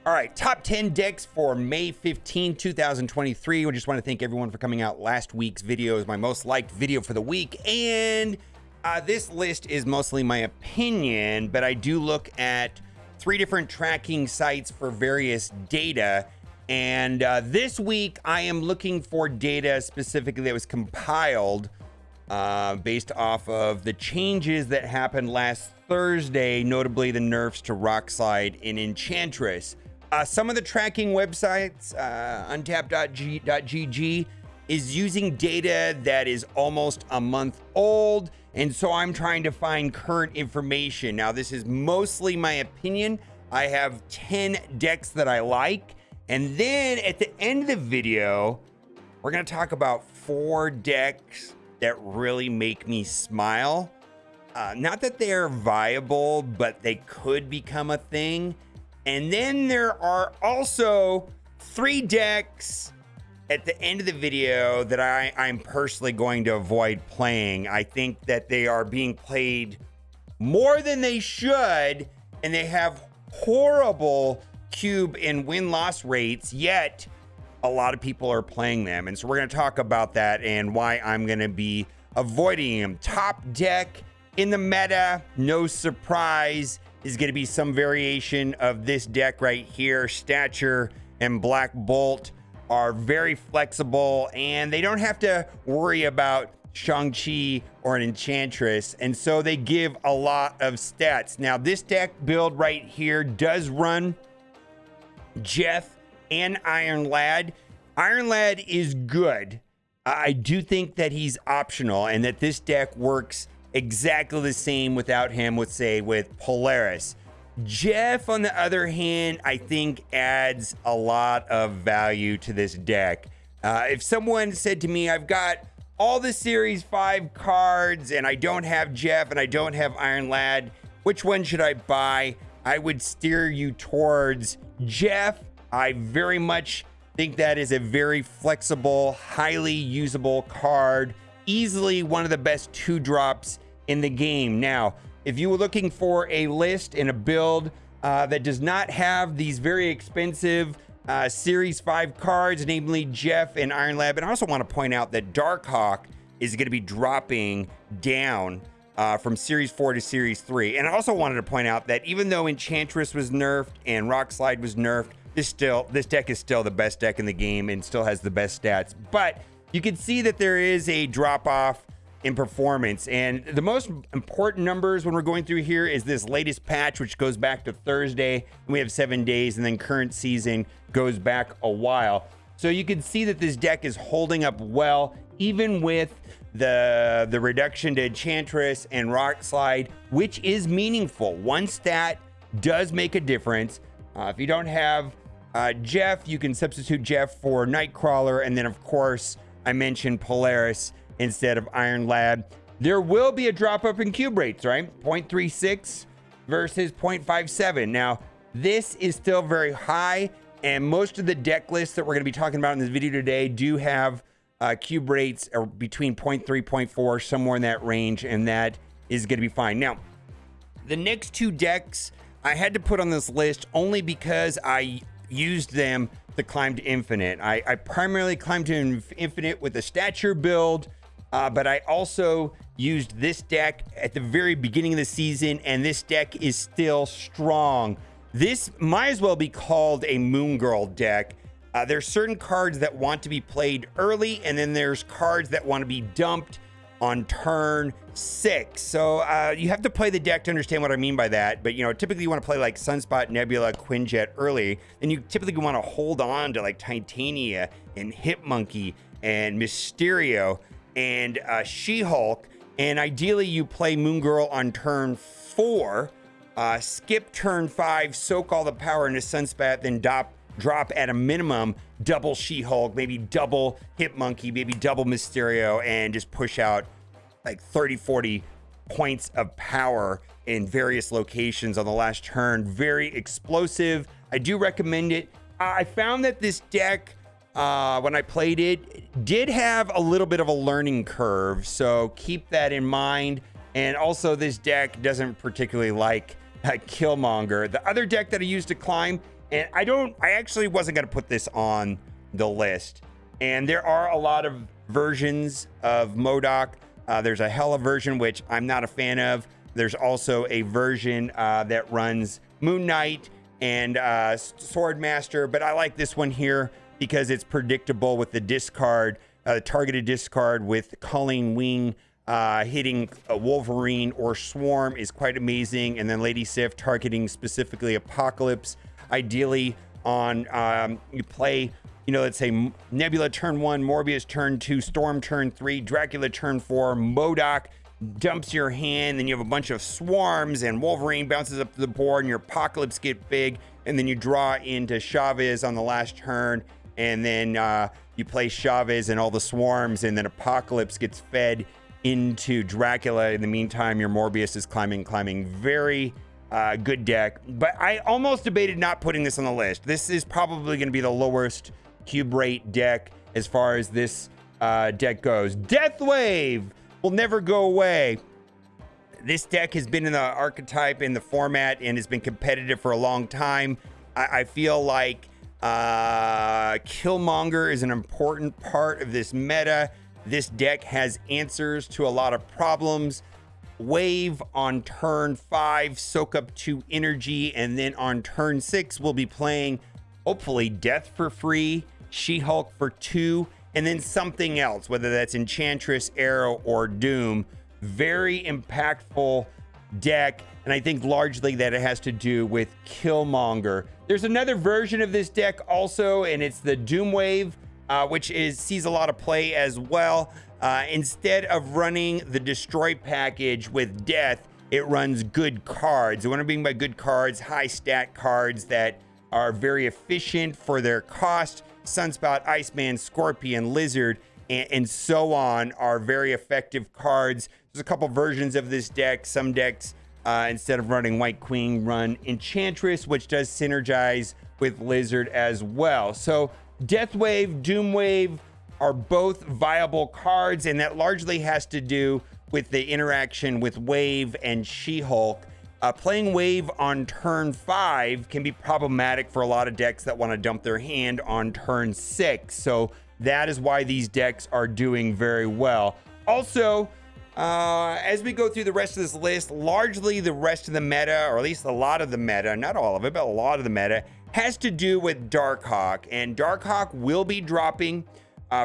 All right, top 10 decks for May 15, 2023. We just want to thank everyone for coming out. Last week's video is my most liked video for the week, and this list is mostly my opinion, but I do look at 3 different tracking sites for various data, and this week I am looking for data specifically that was compiled based off of the changes that happened last Thursday, notably the nerfs to Rockslide and Enchantress. Some of the tracking websites, untap.gg, is using data that is almost a month old, and so I'm trying to find current information. Now, this is mostly my opinion. I have 10 decks that I like, and then at the end of the video, we're going to talk about 4 decks that really make me smile. Not that they're viable, but they could become a thing. And then there are also 3 decks at the end of the video that I'm personally going to avoid playing. I think that they are being played more than they should, and they have horrible cube and win-loss rates, yet a lot of people are playing them. And so we're going to talk about that and why I'm going to be avoiding them. Top deck in the meta, no surprise, is going to be some variation of this deck right here. Stature and Black Bolt are very flexible, and they don't have to worry about Shang-Chi or an Enchantress, and so they give a lot of stats. Now, this deck build right here does run Jeff and Iron Lad. Iron Lad is good. I do think that he's optional, and that this deck works exactly the same without him, with Polaris. Jeff, on the other hand, I think adds a lot of value to this deck. If someone said to me, I've got all the Series 5 cards and I don't have Jeff and I don't have Iron Lad, which one should I buy? I would steer you towards Jeff. I very much think that is a very flexible, highly usable card. Easily one of the best 2-drops in the game. Now, if you were looking for a list and a build that does not have these very expensive Series 5 cards, namely Jeff and Iron Lad, and I also want to point out that Darkhawk is going to be dropping down from Series 4 to Series 3. And I also wanted to point out that even though Enchantress was nerfed and Rockslide was nerfed, this deck is still the best deck in the game and still has the best stats. But you can see that there is a drop-off in performance, and the most important numbers when we're going through here is this latest patch, which goes back to Thursday, and we have 7 days, and then current season goes back a while. So you can see that this deck is holding up well, even with the reduction to Enchantress and Rockslide, which is meaningful. One stat does make a difference. If you don't have Jeff, you can substitute Jeff for Nightcrawler, and then of course I mentioned Polaris instead of Iron Lad. There will be a drop up in cube rates, right? 0.36 versus 0.57. Now, this is still very high, and most of the deck lists that we're going to be talking about in this video today do have cube rates are between 0.3, 0.4, somewhere in that range, and that is going to be fine. Now, the next 2 decks I had to put on this list only because I used them to climb to Infinite. I primarily climbed to Infinite with a Stature build, but I also used this deck at the very beginning of the season, and this deck is still strong. This might as well be called a Moon Girl deck. There's certain cards that want to be played early, and then there's cards that want to be dumped on turn 6. So you have to play the deck to understand what I mean by that. But, typically you want to play like Sunspot, Nebula, Quinjet early. Then you typically want to hold on to like Titania and Hitmonkey and Mysterio and She-Hulk. And ideally you play Moon Girl on turn 4, skip turn 5, soak all the power into Sunspot, then drop at a minimum double She-Hulk, maybe double Hitmonkey, maybe double Mysterio, and just push out like 30-40 points of power in various locations on the last turn. Very explosive. I do recommend it. I found that this deck, when I played it, did have a little bit of a learning curve, so keep that in mind. And also, this deck doesn't particularly like Killmonger. The other deck that I used to climb And I actually wasn't going to put this on the list. And there are a lot of versions of MODOK. There's a Hela version, which I'm not a fan of. There's also a version that runs Moon Knight and Swordmaster, but I like this one here because it's predictable with the discard, targeted discard with Culling Wing. Hitting a Wolverine or Swarm is quite amazing. And then Lady Sif targeting specifically Apocalypse. Ideally on, you play, let's say Nebula turn 1, Morbius turn 2, Storm turn 3, Dracula turn 4, MODOK dumps your hand, then you have a bunch of Swarms and Wolverine bounces up to the board and your Apocalypse get big. And then you draw into Chavez on the last turn. And then you play Chavez and all the Swarms, and then Apocalypse gets fed into Dracula. In the meantime, your Morbius is climbing. Very good deck. But I almost debated not putting this on the list. This is probably going to be the lowest cube rate deck as far as this deck goes. Deathwave will never go away. This deck has been in the archetype, in the format, and has been competitive for a long time. I feel like Killmonger is an important part of this meta. This deck has answers to a lot of problems. Wave on turn 5, soak up 2 energy, and then on turn 6, we'll be playing, hopefully, Death for free, She-Hulk for 2, and then something else, whether that's Enchantress, Arrow, or Doom. Very impactful deck, and I think largely that it has to do with Killmonger. There's another version of this deck also, and it's the Doom Wave, which sees a lot of play as well. Instead of running the Destroy package with Death, it runs good cards. And what I mean by good cards, high stat cards that are very efficient for their cost. Sunspout, Iceman, Scorpion, Lizard, and so on are very effective cards. There's a couple versions of this deck. Some decks, instead of running White Queen, run Enchantress, which does synergize with Lizard as well. So Deathwave, Doomwave are both viable cards, and that largely has to do with the interaction with Wave and She-Hulk. Playing Wave on turn 5 can be problematic for a lot of decks that want to dump their hand on turn 6. So that is why these decks are doing very well. Also, as we go through the rest of this list, largely the rest of the meta, or at least a lot of the meta, not all of it, but a lot of the meta, has to do with Darkhawk. And Darkhawk will be dropping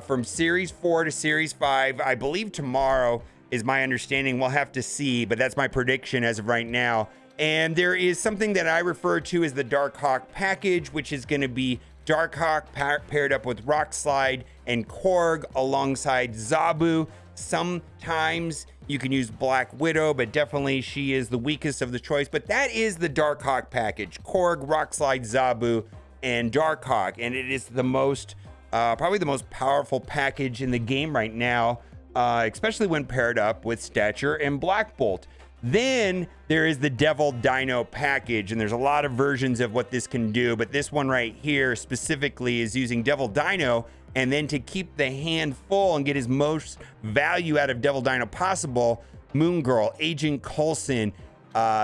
from Series 4 to Series 5. I believe tomorrow is my understanding. We'll have to see, but that's my prediction as of right now. And there is something that I refer to as the Darkhawk package, which is going to be Darkhawk paired up with Rockslide and Korg alongside Zabu. Sometimes you can use Black Widow, but definitely she is the weakest of the choice. But that is the Darkhawk package: Korg, Rockslide, Zabu, and Darkhawk. And it is the most, probably the most powerful package in the game right now, especially when paired up with Stature and Black Bolt. Then there is the Devil Dino package, and there's a lot of versions of what this can do, but this one right here specifically is using Devil Dino, and then to keep the hand full and get as most value out of Devil Dino possible, Moon Girl, Agent Coulson,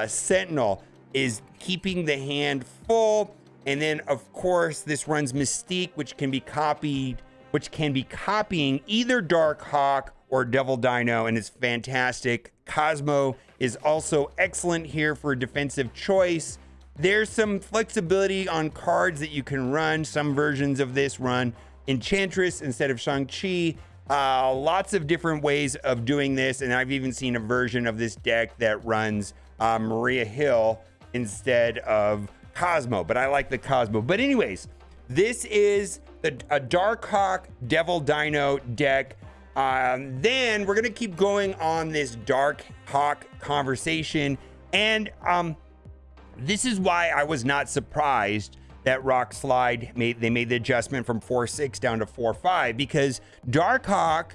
Sentinel is keeping the hand full. And then of course this runs Mystique, which can be copying either Darkhawk or Devil Dino, and it's fantastic. Cosmo is also excellent here for a defensive choice. There's some flexibility on cards that you can run. Some versions of this run Enchantress instead of Shang-Chi. Lots of different ways of doing this, and I've even seen a version of this deck that runs Maria Hill instead of Cosmo, but I like the Cosmo. But anyways, this is a Darkhawk Devil Dino deck. Then we're gonna keep going on this Darkhawk conversation, and this is why I was not surprised that Rockslide made the adjustment from 4.6 down to 4.5, because Darkhawk,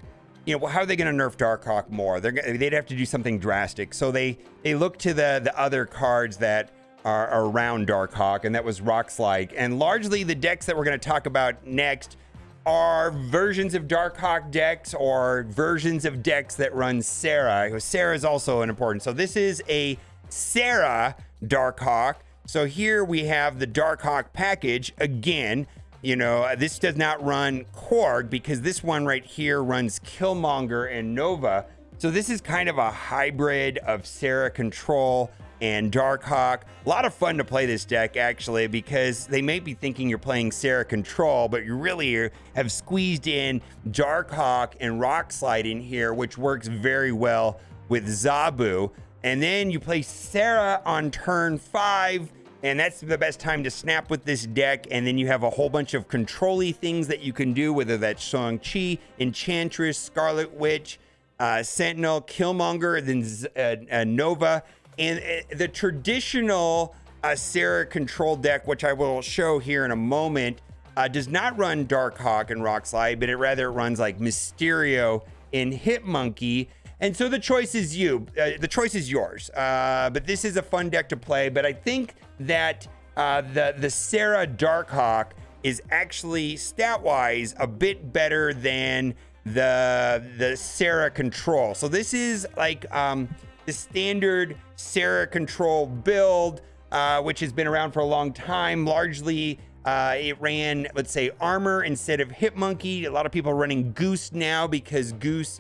how are they going to nerf Darkhawk more? They'd have to do something drastic. So they look to the other cards that are around Darkhawk, and that was Rockslide. And largely the decks that we're going to talk about next are versions of Darkhawk decks or versions of decks that run Sarah. Sarah is also an important. So this is a Sarah Darkhawk. So here we have the Darkhawk package. Again, you know, this does not run Korg because this one right here runs Killmonger and Nova. So this is kind of a hybrid of Sarah Control and Darkhawk. A lot of fun to play this deck, actually, because they may be thinking you're playing Sarah Control, but you really have squeezed in Darkhawk and Rock Slide in here, which works very well with Zabu. And then you play Sarah on turn 5, and that's the best time to snap with this deck. And then you have a whole bunch of control-y things that you can do, whether that's Shang-Chi, Enchantress, Scarlet Witch, Sentinel, Killmonger, then Nova. And the traditional Sarah Control deck, which I will show here in a moment, does not run Darkhawk and Rock Slide, but it rather runs like Mysterio and Hitmonkey. And so the choice is the choice is yours. But this is a fun deck to play. But I think that the Sarah Darkhawk is actually stat-wise a bit better than the Sarah Control. So this is like the standard Sarah Control build, which has been around for a long time. Largely, it ran, let's say, armor instead of Hitmonkey. A lot of people are running Goose now because Goose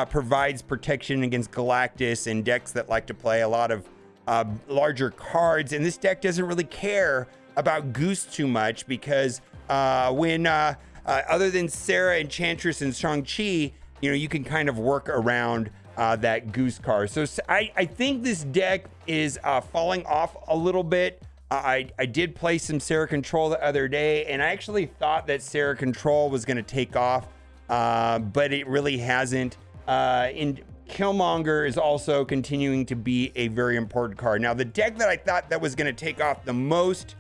provides protection against Galactus and decks that like to play a lot of larger cards. And this deck doesn't really care about Goose too much because when other than Sarah, Enchantress, and Shang-Chi, you know, you can kind of work around that Goose card. So I think this deck is falling off a little bit. I did play some Sarah Control the other day, and I actually thought that Sarah Control was going to take off, but it really hasn't. Killmonger is also continuing to be a very important card. Now, the deck that I thought that was going to take off the most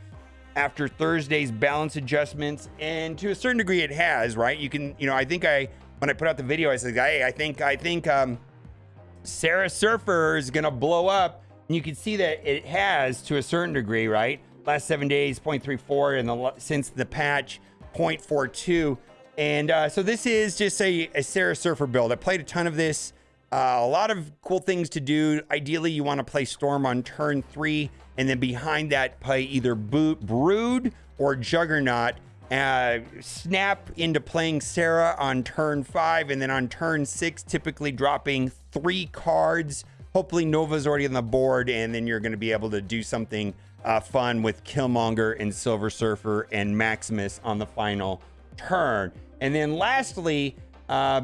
after Thursday's balance adjustments, and to a certain degree it has, right? You can, you know, I think when I put out the video, I said, hey, I think Sarah Surfer is gonna blow up, and you can see that it has to a certain degree, right? Last 7 days, 0.34, and since the patch, 0.42. And so this is just a Sarah Surfer build. I played a ton of this. A lot of cool things to do. Ideally, you want to play Storm on turn 3, and then behind that, play either Brood or Juggernaut. Snap into playing Sarah on turn 5, and then on turn 6, typically dropping 3 cards. Hopefully, Nova's already on the board, and then you're going to be able to do something fun with Killmonger and Silver Surfer and Maximus on the final turn. And then lastly,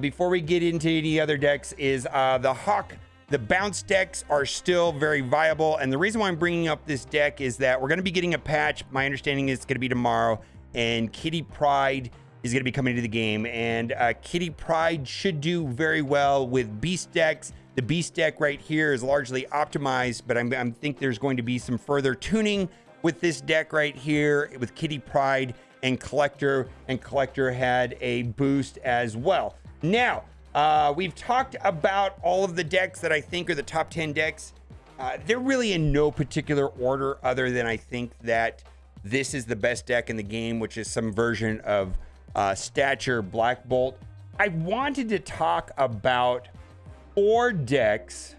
before we get into any other decks, is the Hawk. The bounce decks are still very viable, and the reason why I'm bringing up this deck is that we're going to be getting a patch. My understanding is it's going to be tomorrow, and Kitty Pryde is going to be coming to the game, and Kitty Pryde should do very well with Beast decks. The Beast deck right here is largely optimized, but I think there's going to be some further tuning with this deck right here with Kitty Pryde and Collector had a boost as well. Now, we've talked about all of the decks that I think are the top 10 decks. They're really in no particular order other than I think that this is the best deck in the game, which is some version of Stature Black Bolt. I wanted to talk about 4 decks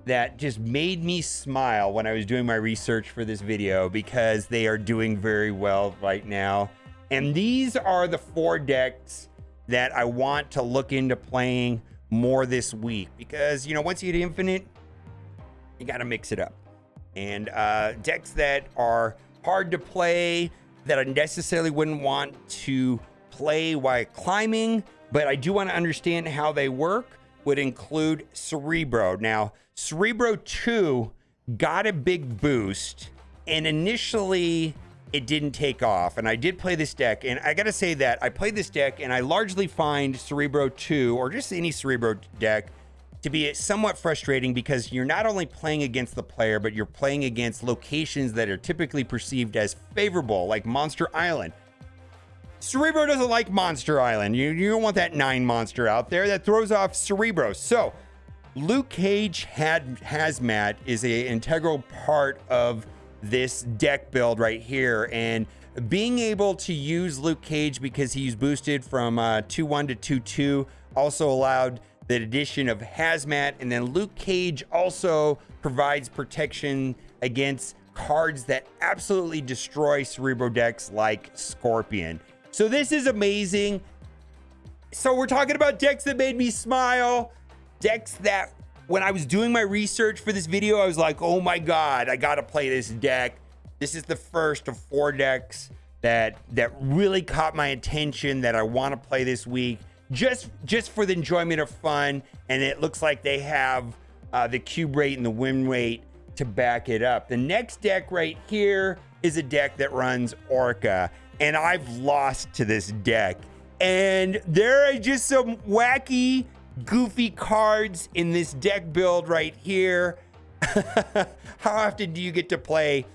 that just made me smile when I was doing my research for this video because they are doing very well right now. And these are the 4 decks that I want to look into playing more this week because, you know, once you hit Infinite, you got to mix it up. And decks that are hard to play, that I necessarily wouldn't want to play while climbing, but I do want to understand how they work, would include Cerebro. Now, Cerebro 2 got a big boost, and initially it didn't take off. And I did play this deck, and I gotta say that I played this deck, and I largely find Cerebro 2, or just any Cerebro deck, to be somewhat frustrating because you're not only playing against the player, but you're playing against locations that are typically perceived as favorable, like Monster Island. Cerebro doesn't like Monster Island. You don't want that 9 monster out there. That throws off Cerebro. So Luke Cage Hazmat is an integral part of this deck build right here. And being able to use Luke Cage because he's boosted from 2-1 to 2-2 also allowed the addition of Hazmat. And then Luke Cage also provides protection against cards that absolutely destroy Cerebro decks like Scorpion. So this is amazing. So we're talking about decks that made me smile, decks that when I was doing my research for this video, I was like, oh my God, I gotta play this deck. This is the first of 4 decks that really caught my attention that I want to play this week, just for the enjoyment of fun. And it looks like they have the cube rate and the win rate to back it up. The next deck right here is a deck that runs Orca, and I've lost to this deck. And there are just some wacky, goofy cards in this deck build right here. How often do you get to play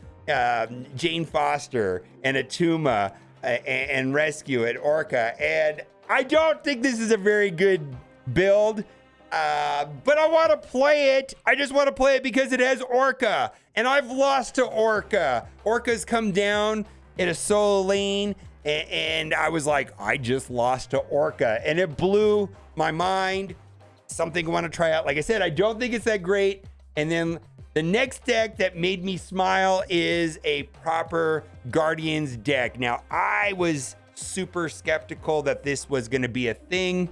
Jane Foster and Atuma and Rescue at Orca? And I don't think this is a very good build, but I want to play it. I just want to play it because it has Orca, and I've lost to Orca. Orca's come down in a solo lane, and I was like, I just lost to Orca, and it blew my mind. Something I want to try out. Like I said, I don't think it's that great. And then the next deck that made me smile is a proper Guardians deck. Now, I was super skeptical that this was going to be a thing,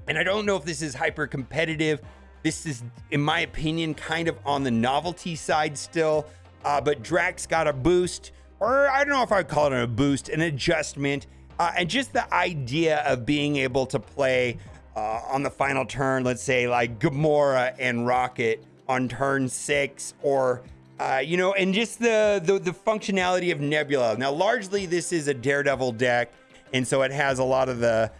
and I don't know if this is hyper competitive. This is, in my opinion, kind of on the novelty side still, but Drax got a boost, or I don't know if I'd call it a boost, an adjustment, and just the idea of being able to play on the final turn, let's say like Gamora and Rocket on turn 6, or and just the functionality of Nebula. Now, largely this is a Daredevil deck, and so it has a lot of the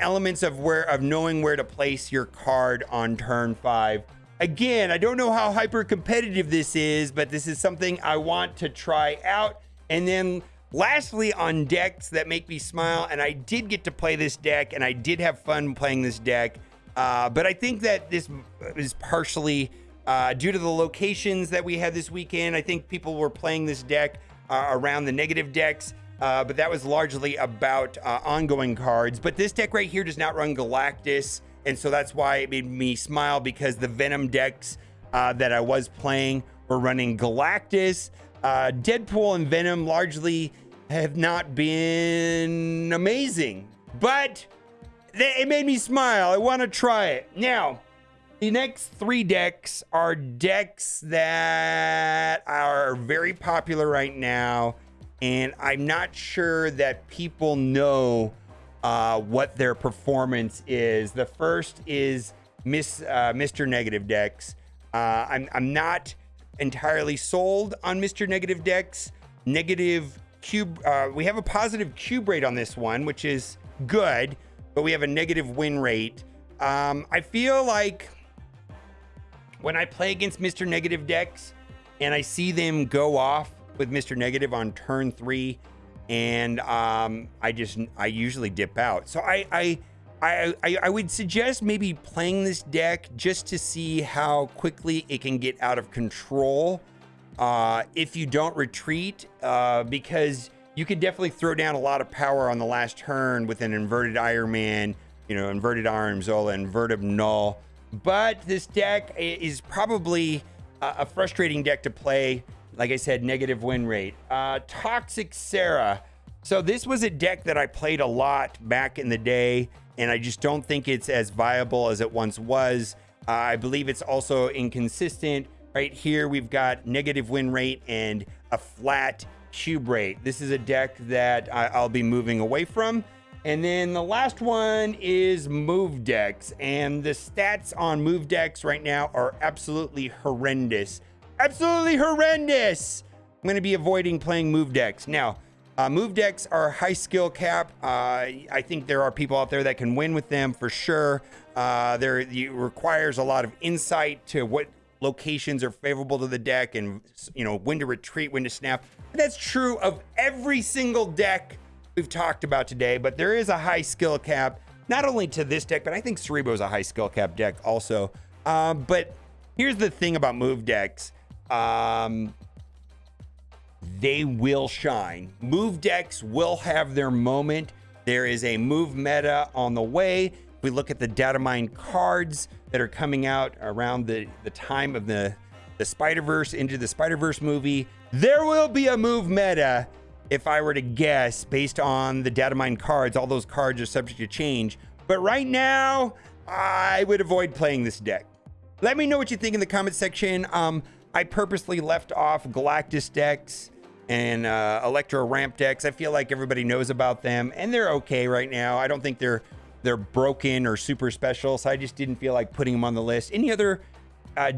elements of knowing where to place your card on turn 5. Again, I don't know how hyper competitive this is, but this is something I want to try out. And then lastly, on decks that make me smile, and I did get to play this deck, and I did have fun playing this deck, but I think that this is partially due to the locations that we had this weekend. I think people were playing this deck around the negative decks, but that was largely about ongoing cards. But this deck right here does not run Galactus, and so that's why it made me smile, because the Venom decks that I was playing were running Galactus. Deadpool and Venom largely have not been amazing, but it made me smile. I want to try it. Now, the next 3 decks are decks that are very popular right now, and I'm not sure that people know what their performance is. The first is Mr. Negative decks. I'm not entirely sold on Mr. Negative decks. Negative cube, we have a positive cube rate on this one, which is good, but we have a negative win rate. I feel like when I play against Mr. Negative decks and I see them go off with Mr. Negative on turn 3, and I usually dip out. So I would suggest maybe playing this deck just to see how quickly it can get out of control if you don't retreat, because you could definitely throw down a lot of power on the last turn with an inverted Iron Man, inverted Arm Zola, inverted Null. But this deck is probably a frustrating deck to play. Like I said, negative win rate. Toxic Sarah. So this was a deck that I played a lot back in the day, and I just don't think it's as viable as it once was. I believe it's also inconsistent. Right here, we've got negative win rate and a flat cube rate. This is a deck that I'll be moving away from. And then the last one is move decks, and the stats on move decks right now are absolutely horrendous. Absolutely horrendous. I'm going to be avoiding playing move decks. Now, move decks are high skill cap. I think there are people out there that can win with them for sure. It requires a lot of insight to what locations are favorable to the deck, and when to retreat, when to snap. That's true of every single deck we've talked about today, but there is a high skill cap, not only to this deck, but I think Cerebro is a high skill cap deck also. But here's the thing about move decks. They will shine. Move decks will have their moment. There is a move meta on the way. If we look at the data mine cards that are coming out around the time of the the Spider-Verse Into the Spider-Verse movie. There will be a move meta, if I were to guess, based on the data mine cards. All those cards are subject to change. But right now, I would avoid playing this deck. Let me know what you think in the comment section. I purposely left off Galactus decks and Electro Ramp decks. I feel like everybody knows about them, and they're okay right now. I don't think they're broken or super special, so I just didn't feel like putting them on the list. Any other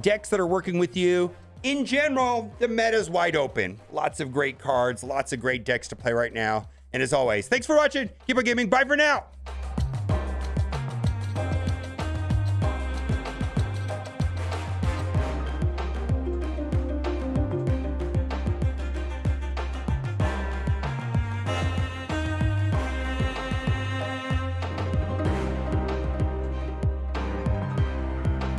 decks that are working with you? In general, the meta's wide open. Lots of great cards, lots of great decks to play right now. And as always, thanks for watching. Keep on gaming. Bye for now.